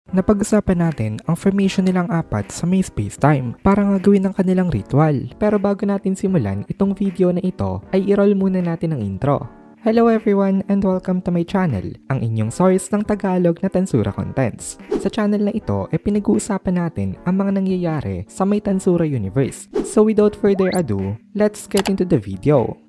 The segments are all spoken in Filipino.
Napag-usapan natin ang formation nilang apat sa may space-time para nga gawin ang kanilang ritual. Pero bago natin simulan itong video na ito ay i-roll muna natin ang intro. Hello everyone and welcome to my channel, ang inyong source ng Tagalog na Tansura Contents. Sa channel na ito ay pinag-uusapan natin ang mga nangyayari sa may Tansura universe. So without further ado, let's get into the video.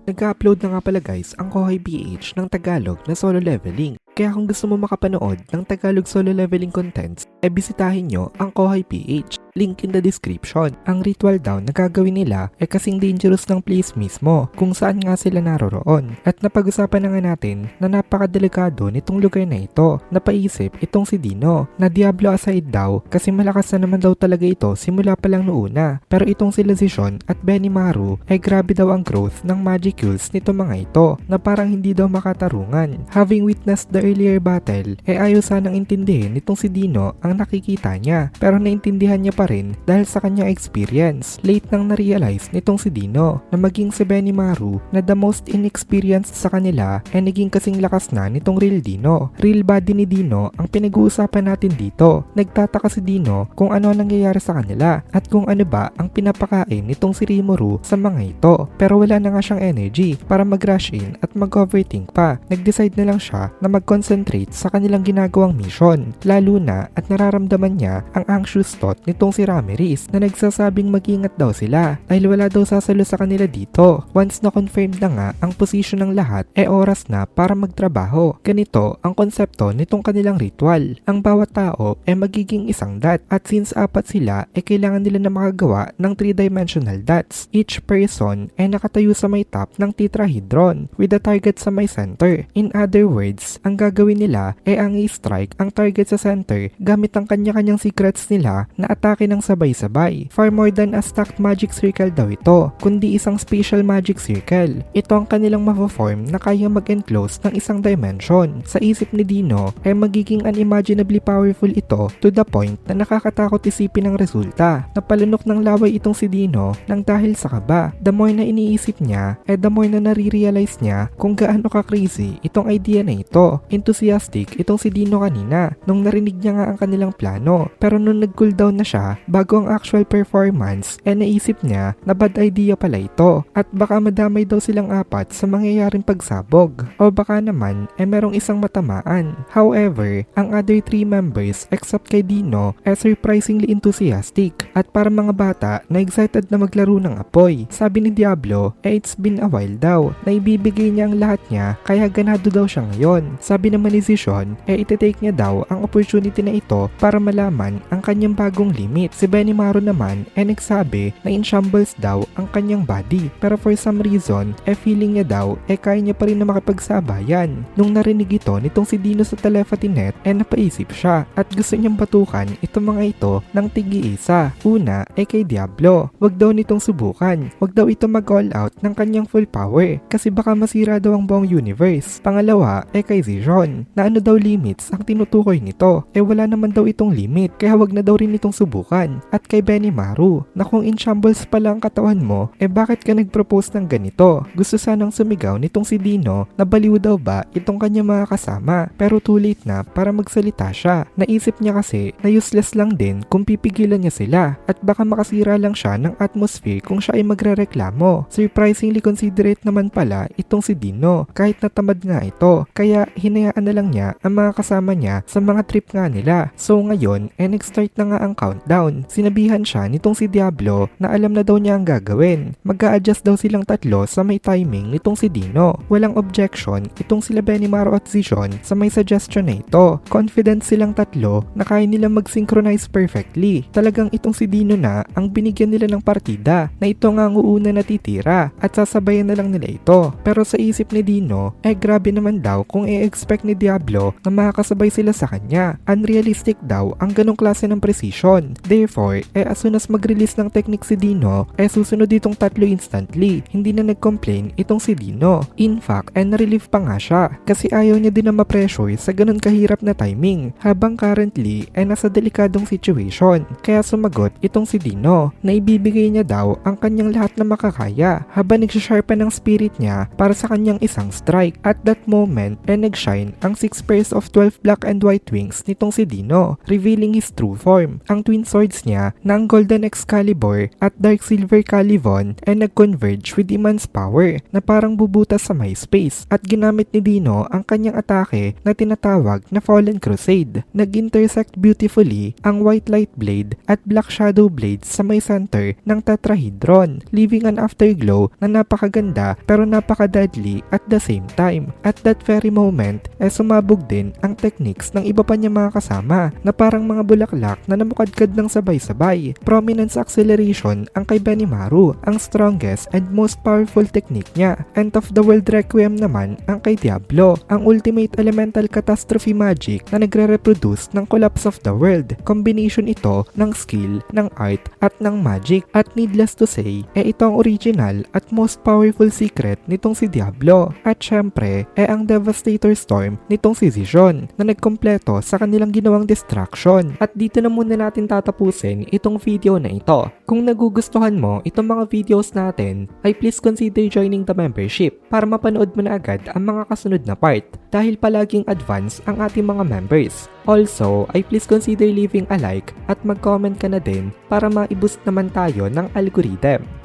Nag-upload na nga pala guys ang Kohay PH ng Tagalog na solo leveling. Kaya kung gusto mo makapanood ng Tagalog solo leveling contents, bisitahin nyo ang Kohay PH. Link in the description. Ang ritual daw na gagawin nila ay kasing dangerous ng place mismo kung saan nga sila naroroon. At napag-usapan na nga natin na napakadelikado nitong lugar na ito. Napaisip itong si Dino na Diablo aside daw kasi malakas na naman daw talaga ito simula pa lang noona. Pero itong sila Zishon at Benimaru ay grabe daw ang growth ng magicals nito mga ito na parang hindi daw makatarungan. Having witnessed the earlier battle ay ayaw sanang intindihin nitong si Dino ang nakikita niya pero naintindihan niya pa rin dahil sa kanyang experience. Late nang na-realize nitong si Dino na maging si Benimaru na the most inexperienced sa kanila ay naging kasing lakas na nitong real Dino. Real body ni Dino ang pinag-uusapan natin dito. Nagtataka si Dino kung ano nangyayari sa kanila at kung ano ba ang pinapakain nitong si Rimuru sa mga ito. Pero wala na nga siyang energy para mag-rush in at mag-overthink pa. Nag-decide na lang siya na mag-concentrate sa kanilang ginagawang mission. Lalo na at nararamdaman niya ang anxious thought nitong si Ramirez na nagsasabing mag-ingat daw sila dahil wala daw sasalo sa kanila dito. Once na confirmed na nga ang posisyon ng lahat, oras na para magtrabaho. Ganito ang konsepto nitong kanilang ritual. Ang bawat tao magiging isang dot at since apat sila kailangan nila na makagawa ng 3-dimensional dots. Each person nakatayo sa may top ng tetrahedron with the target sa may center. In other words, ang gagawin nila ang i-strike ang target sa center gamit ang kanya-kanyang secrets nila na atake ng sabay-sabay. Far more than a stacked magic circle daw ito, kundi isang spatial magic circle. Ito ang kanilang ma-form na kaya mag-enclose ng isang dimension. Sa isip ni Dino magiging unimaginably powerful ito to the point na nakakatakot isipin ang resulta. Napalunok ng laway itong si Dino nang dahil sa kaba. The more na iniisip niya, the more na nare-realize niya kung gaano ka-crazy itong idea na ito. Enthusiastic itong si Dino kanina nung narinig niya nga ang kanilang plano. Pero nung nag-cool down na siya bago ang actual performance, naisip niya na bad idea pala ito at baka madamay daw silang apat sa mangyayaring pagsabog o baka naman merong isang matamaan. However, ang other 3 members except kay Dino surprisingly enthusiastic at para mga bata na excited na maglaro ng apoy. Sabi ni Diablo, it's been a while daw na ibibigay niya ang lahat niya kaya ganado daw siya ngayon. Sabi naman ni Zishon, itetake niya daw ang opportunity na ito para malaman ang kanyang bagong limit. Si Benimaru naman nagsabi na in shambles daw ang kanyang body pero for some reason feeling niya daw kaya niya pa rin na makapagsabayan. Nung narinig ito nitong si Dino sa telepathy net napaisip siya at gusto niyang batukan itong mga ito ng tig-iisa. Una kay Diablo, wag daw nitong subukan, wag daw ito mag-all out ng kanyang full power kasi baka masira daw ang buong universe. Pangalawa kay Zishon na ano daw limits ang tinutukoy nito, wala naman daw itong limit kaya wag na daw rin itong subukan. At kay Benimaru na kung in shambles pala ang katawan mo, bakit ka nag-propose ng ganito? Gusto sanang sumigaw nitong si Dino na baliw daw ba itong kanyang mga kasama pero too late na para magsalita siya. Naisip niya kasi na useless lang din kung pipigilan niya sila at baka makasira lang siya ng atmosphere kung siya ay magrereklamo. Surprisingly considerate naman pala itong si Dino kahit natamad nga ito kaya hinayaan na lang niya ang mga kasama niya sa mga trip nga nila. So ngayon nag-start na nga ang countdown. Sinabihan siya nitong si Diablo na alam na daw niya ang gagawin. Mag-a-adjust daw silang tatlo sa may timing nitong si Dino. Walang objection itong sila Benimaru at Zishon sa may suggestion na ito. Confident silang tatlo na kaya nilang mag-synchronize perfectly. Talagang itong si Dino na ang binigyan nila ng partida na ito nga ang uuna natitira at sasabayan na lang nila ito. Pero sa isip ni Dino grabe naman daw kung i-expect ni Diablo na makakasabay sila sa kanya. Unrealistic daw ang ganong klase ng precision. Therefore, as soon as mag-release ng technique si Dino, susunod itong tatlo instantly. Hindi na nag-complain itong si Dino. In fact, na-relieve pa nga siya kasi ayaw niya din na ma-pressure sa ganon kahirap na timing habang currently nasa delikadong situation. Kaya sumagot itong si Dino na ibibigay niya daw ang kanyang lahat na makakaya habang nagsasharpen ng spirit niya para sa kanyang isang strike. At that moment, nag-shine ang 6 pairs of 12 black and white wings nitong si Dino. Dino, revealing his true form. Ang twin swords niya na ang Golden Excalibur at Dark Silver Calivon ay nag-converge with immense power na parang bubutas sa may space at ginamit ni Dino ang kanyang atake na tinatawag na Fallen Crusade. Nag-intersect beautifully ang White Light Blade at Black Shadow Blade sa may center ng Tetrahedron, leaving an afterglow na napakaganda pero napaka-deadly at the same time. At that very moment, sumabog din ang techniques ng iba pa niya mga kasama na parang mga bulaklak na namukadkad ng sabay-sabay. Prominence acceleration ang kay Benimaru, ang strongest and most powerful technique niya. End of the World Requiem naman ang kay Diablo, ang ultimate elemental catastrophe magic na nagre-reproduce ng collapse of the world. Combination ito ng skill, ng art at ng magic. At needless to say, ito ang original at most powerful secret nitong si Diablo. At syempre, ang Devastator Storm nitong si Zijon na nagkompleto sa kanilang ginawang distraction. At dito na muna natin tatapusin itong video na ito. Kung nagugustuhan mo itong mga videos natin, ay please consider joining the membership para mapanood mo na agad ang mga kasunod na part dahil palaging advance ang ating mga members. Also, ay please consider leaving a like at mag-comment ka na din para ma-boost naman tayo ng algorithm.